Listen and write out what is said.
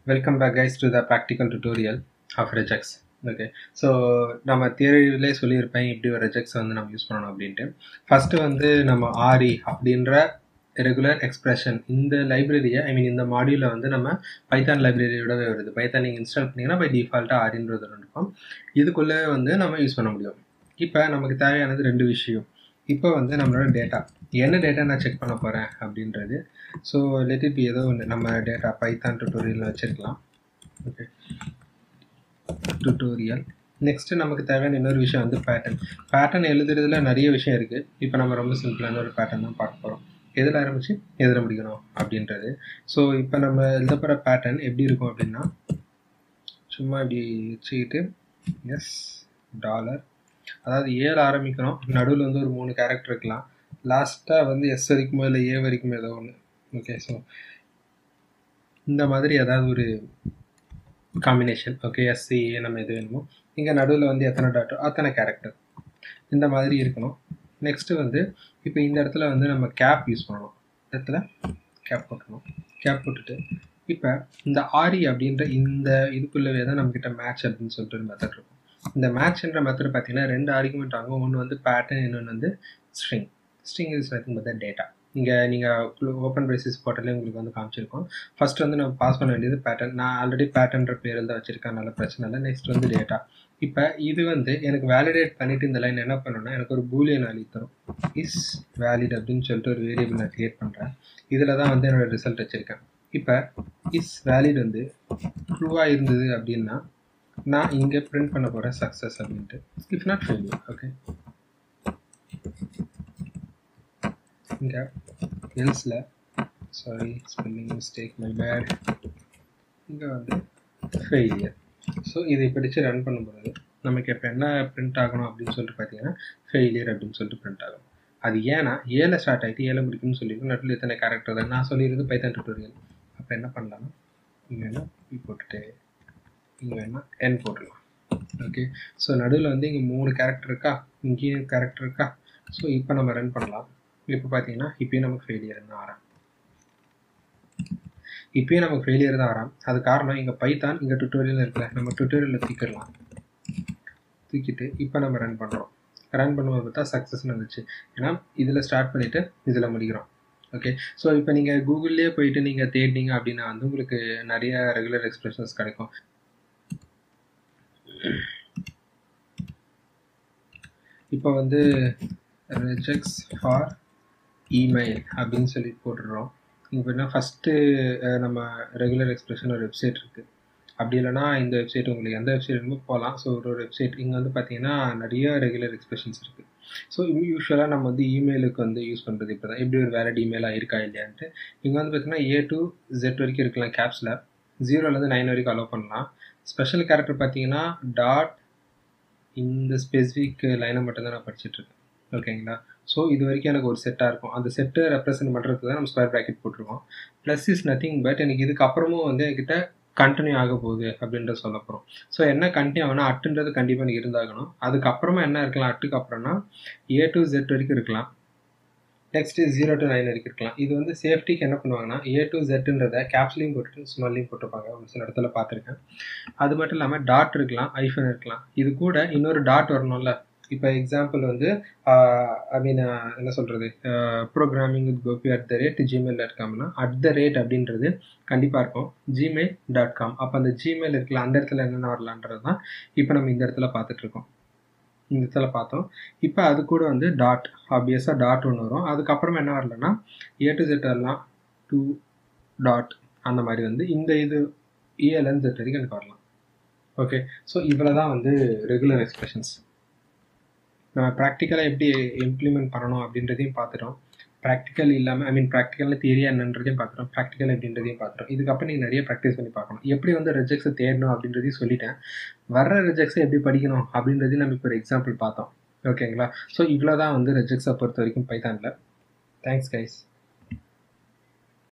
Welcome back guys to the practical tutorial of regex. Okay, so நம்ம தியரியிலே சொல்லியிருப்பேன் இப்படி ஒரு regex வந்து நம்ம யூஸ் பண்ணணும் அப்படின்ட்டு. ஃபர்ஸ்ட் வந்து நம்ம RE அப்படின்ற ரெகுலர் எக்ஸ்பிரஷன் இந்த லைப்ரரியை இந்த மாடியூல வந்து நம்ம பைத்தான் லைப்ரரியோடவே வருது. பைத்தான் நீங்கள் இன்ஸ்டால் பண்ணிங்கன்னா பை டிஃபால்ட்டாக ஆரின்றது இருக்கும். இதுக்குள்ளே வந்து நம்ம யூஸ் பண்ண முடியும். இப்போ நமக்கு தேவையானது ரெண்டு விஷயம். இப்போ வந்து நம்மளோட டேட்டா என்ன டேட்டா நான் செக் பண்ண போகிறேன் அப்படின்றது. ஸோ லெட் இட் பி ஏதோ ஒன்று நம்ம டேட்டா பைத்தான் டுட்டோரியலில் வச்சுருக்கலாம். Okay, tutorial. நெக்ஸ்ட்டு நமக்கு தேவையான இன்னொரு விஷயம் வந்து பேட்டர்ன் எழுதுறதுல நிறைய விஷயம் இருக்குது. இப்போ நம்ம ரொம்ப சிம்பிளான ஒரு பேட்டர்ன் தான் பார்க்க போகிறோம். எதில் ஆரம்பித்து எதில் முடிக்கணும் அப்படின்றது. ஸோ இப்போ நம்ம எழுத போகிற பேட்டர்ன் எப்படி இருக்கும் அப்படின்னா, சும்மா இப்படி வச்சுக்கிட்டு எஸ் டாலர், அதாவது ஏல ஆரம்பிக்கணும், நடுவில் வந்து ஒரு 3 கேரக்டர் இருக்கலாம், லாஸ்ட்டாக வந்து எஸ் வரைக்குமோ இல்லை ஏ வரைக்குமோ ஏதோ ஒன்று. ஓகே, ஸோ இந்த மாதிரி ஏதாவது ஒரு காம்பினேஷன். ஓகே, எஸ்சி ஏ நம்ம எது வேணுமோ, இங்கே நடுவில் வந்து எத்தனை டாட்டோ அத்தனை கேரக்டர் இந்த மாதிரி இருக்கணும். நெக்ஸ்ட்டு வந்து இப்போ இந்த இடத்துல வந்து நம்ம கேப் யூஸ் பண்ணணும். இடத்துல கேப் போட்டுக்கணும். கேப் போட்டுட்டு இப்போ இந்த ஆரி அப்படின்ற இந்த இதுக்குள்ளவே தான் நம்மக்கிட்ட மேட்ச் அப்படின்னு சொல்லிட்டு ஒரு மெத்தட் இருக்கும். இந்த மேட்ச்ன்ற மெத்தட் பார்த்தீங்கன்னா 2 ஆர்குமெண்ட் ஆகும். ஒன்று வந்து பேட்டர்ன், இன்னொன்று வந்து string. String is nothing but the data. இங்கே நீங்கள் ஓப்பன் பேசிஸ் போர்ட்டலே உங்களுக்கு வந்து காமிச்சிருக்கோம். ஃபர்ஸ்ட் வந்து நம்ம பாஸ் பண்ண வேண்டியது பேட்டர்ன். நான் ஆல்ரெடி பேட்டர்ன்ற பேரில் தான் வச்சுருக்கேன், நல்ல பிரச்சனை இல்லை. நெக்ஸ்ட் வந்து டேட்டா. இப்போ இது வந்து எனக்கு வேலிடேட் பண்ணிவிட்டு இந்த லைன் என்ன பண்ணணும்னா எனக்கு ஒரு பூலியன் வேல்யூ தரும். இஸ் வேலிட் அப்படின்னு சொல்லிட்டு ஒரு வேரியபிள் நான் க்ரியேட் பண்ணுறேன். இதில் தான் வந்து என்னோடய ரிசல்ட் வச்சுருக்கேன். இப்போ இஸ் வேலிட் வந்து ட்ரூவாக இருந்தது அப்படின்னா நான் இங்கே பிரிண்ட் பண்ண போகிறேன் சக்ஸஸ் அப்படின்ட்டு. If not failure. ஓகே, இங்கே எல்ஸில் sorry spelling mistake, my bad, இங்கே வந்து ஃபெயிலியர். ஸோ இதை பிடிச்சு ரன் பண்ணும்போது நமக்கு இப்போ என்ன பிரிண்ட் ஆகணும் அப்படின்னு சொல்லிட்டு பார்த்தீங்கன்னா ஃபெயிலியர் அப்படின்னு சொல்லிட்டு பிரிண்ட் ஆகும். அது ஏன்னா ஏல ஸ்டார்ட் ஆகிட்டு ஏல முடிக்கும்னு சொல்லியிருக்கோம். நடுவில் எத்தனை கேரக்டர் தான் நான் சொல்லியிருந்து பைத்தான் டுட்டோரியல். அப்போ என்ன பண்ணலாம்னா இங்கே வேணால் பி போட்டுட்டு இங்கே வேணால் என் போட்டுடலாம். ஓகே, ஸோ நடுவில் வந்து இங்கே 3 கேரக்டர் இருக்கா, இங்கேயும் கேரக்டர் இருக்கா. ஸோ இப்போ நம்ம ரன் பண்ணலாம். இப்போ பார்த்தீங்கன்னா இப்போயும் நமக்கு ஃபெயிலியர் தான் ஆரம். இப்போயும் நமக்கு ஃபெயிலியர் தான் ஆரம். அது காரணம் இங்கே பைத்தான் இங்கே டுட்டோரியல் இருக்குல்ல, நம்ம டுட்டோரியலில் தூக்கிடலாம். தூக்கிட்டு இப்போ நம்ம ரன் பண்ணுறோம். ரன் பண்ணும்போது பார்த்தா சக்ஸஸ்ன்னு வந்துச்சு. ஏன்னா இதில் ஸ்டார்ட் பண்ணிவிட்டு இதில் முடிக்கிறோம். ஓகே, ஸோ இப்போ நீங்கள் கூகுள்லேயே போயிட்டு நீங்கள் தேடினீங்க அப்படின்னா வந்து உங்களுக்கு நிறைய ரெகுலர் எக்ஸ்பிரஷன்ஸ் கிடைக்கும். இப்போ வந்து regex ஃபார் இமெயில் அப்படின்னு சொல்லி போட்டுடுறோம். இங்கே பார்த்தீங்கன்னா ஃபஸ்ட்டு நம்ம ரெகுலர் எக்ஸ்பிரஷன் ஒரு வெப்சைட் இருக்குது. அப்படி இல்லைனா இந்த வெப்சைட் உங்களுக்கு எந்த வெப்சைட் வேணுமோ போகலாம். ஸோ ஒரு வெப்சைட் இங்கே வந்து பார்த்தீங்கன்னா நிறைய ரெகுலர் எக்ஸ்பிரஷன்ஸ் இருக்குது. ஸோ யூஸ்வலாக நம்ம வந்து இமெயிலுக்கு வந்து யூஸ் பண்ணுறது இப்போ தான் எப்படி ஒரு வேலிட் இமெயிலாக இருக்கா இல்லையான்ட்டு. இங்கே வந்து பார்த்தீங்கன்னா A to Z வரைக்கும் இருக்கலாம் கேப்ஸில், 0லேருந்து 9 வரைக்கும் அலோவ் பண்ணலாம். ஸ்பெஷல் கேரக்டர் பார்த்தீங்கன்னா டாட் இந்த ஸ்பெசிஃபிக் லைனை மட்டும்தான் நான் படிச்சுட்ருக்கேன். ஓகேங்களா, ஸோ இது வரைக்கும் எனக்கு ஒரு செட்டாக இருக்கும். அந்த செட்டை ரெப்ரசென்ட் பண்ணுறதுக்கு தான் நம்ம ஸ்கொயர் ப்ராக்கெட் போட்டிருக்கோம். ப்ளஸ் இஸ் நத்திங் பட் எனக்கு இதுக்கப்புறமும் வந்து என்கிட்ட கண்டினியூ ஆக போகுது அப்படின்ற சொல்ல போகிறோம். ஸோ என்ன கண்டினியூ ஆகணும், அட்டுன்றது கண்டிப்பாக எனக்கு இருந்தாகணும். அதுக்கப்புறமா என்ன இருக்கலாம், அட்டுக்கு அப்புறம்னா A to Z வரைக்கும் இருக்கலாம். நெக்ஸ்ட்டு 0 to 9 வரைக்கும் இருக்கலாம். இது வந்து சேஃப்டிக்கு என்ன பண்ணுவாங்கன்னா A to Zன்றதை கேப்ஸ்லையும் போட்டுட்டு ஸ்மால்லையும் போட்டுருப்பாங்க, ஒரு சில இடத்துல பார்த்துருக்கேன். அது மட்டும் இல்லாமல் டாட் இருக்கலாம், ஐஃபன் இருக்கலாம். இது கூட இன்னொரு டாட் வரணும்ல. இப்போ எக்ஸாம்பிள் வந்து என்ன சொல்கிறது, ப்ரோக்ராமிங் வித் கோபி @gmail.comனா @ அப்படின்றது கண்டிப்பாக இருக்கும் gmail.com. அப்போ அந்த ஜிமெயில் இருக்குல்ல, அந்த இடத்துல என்னென்ன வரலான்றது தான் இப்போ நம்ம இந்த இடத்துல பார்த்துட்ருக்கோம். இந்த இடத்துல பார்த்தோம். இப்போ அது கூட வந்து டாட், ஆப்வியஸாக டாட் ஒன்று வரும். அதுக்கப்புறமா என்ன வரலன்னா A to Z வரலாம், 2 டாட் அந்த மாதிரி வந்து இந்த இது ELN Z வரைக்கும் எனக்கு வரலாம். ஓகே, ஸோ இவ்வளோ தான் வந்து ரெகுலர் எக்ஸ்பிரஷன்ஸ். நம்ம ப்ராக்டிக்கலாக எப்படி இம்ப்ளிமெண்ட் பண்ணணும் அப்படின்றதையும் பார்த்துட்டோம். ப்ராக்டிக்கல் இல்லாமல் ப்ராக்டிக்கலில் தியரியா என்னன்றதையும் பார்த்துட்டோம், ப்ராக்டிக்கல் எப்படின்றதையும் பார்த்துட்டோம். இதுக்கப்புறம் நீங்கள் நிறைய ப்ராக்டிஸ் பண்ணி பார்க்கணும். எப்படி வந்து ரெஜெக்ஸை தேடணும் அப்படின்றதையும் சொல்லிட்டேன். வர்ற ரெஜெக்ஸை எப்படி படிக்கணும் அப்படின்றதையும் நம்ம இப்போ ஒரு எக்ஸாம்பிள் பார்த்தோம். ஓகேங்களா, ஸோ இவ்வளோ தான் வந்து ரெஜெக்ஸை பொறுத்த வரைக்கும் பைத்தானில். Thanks guys.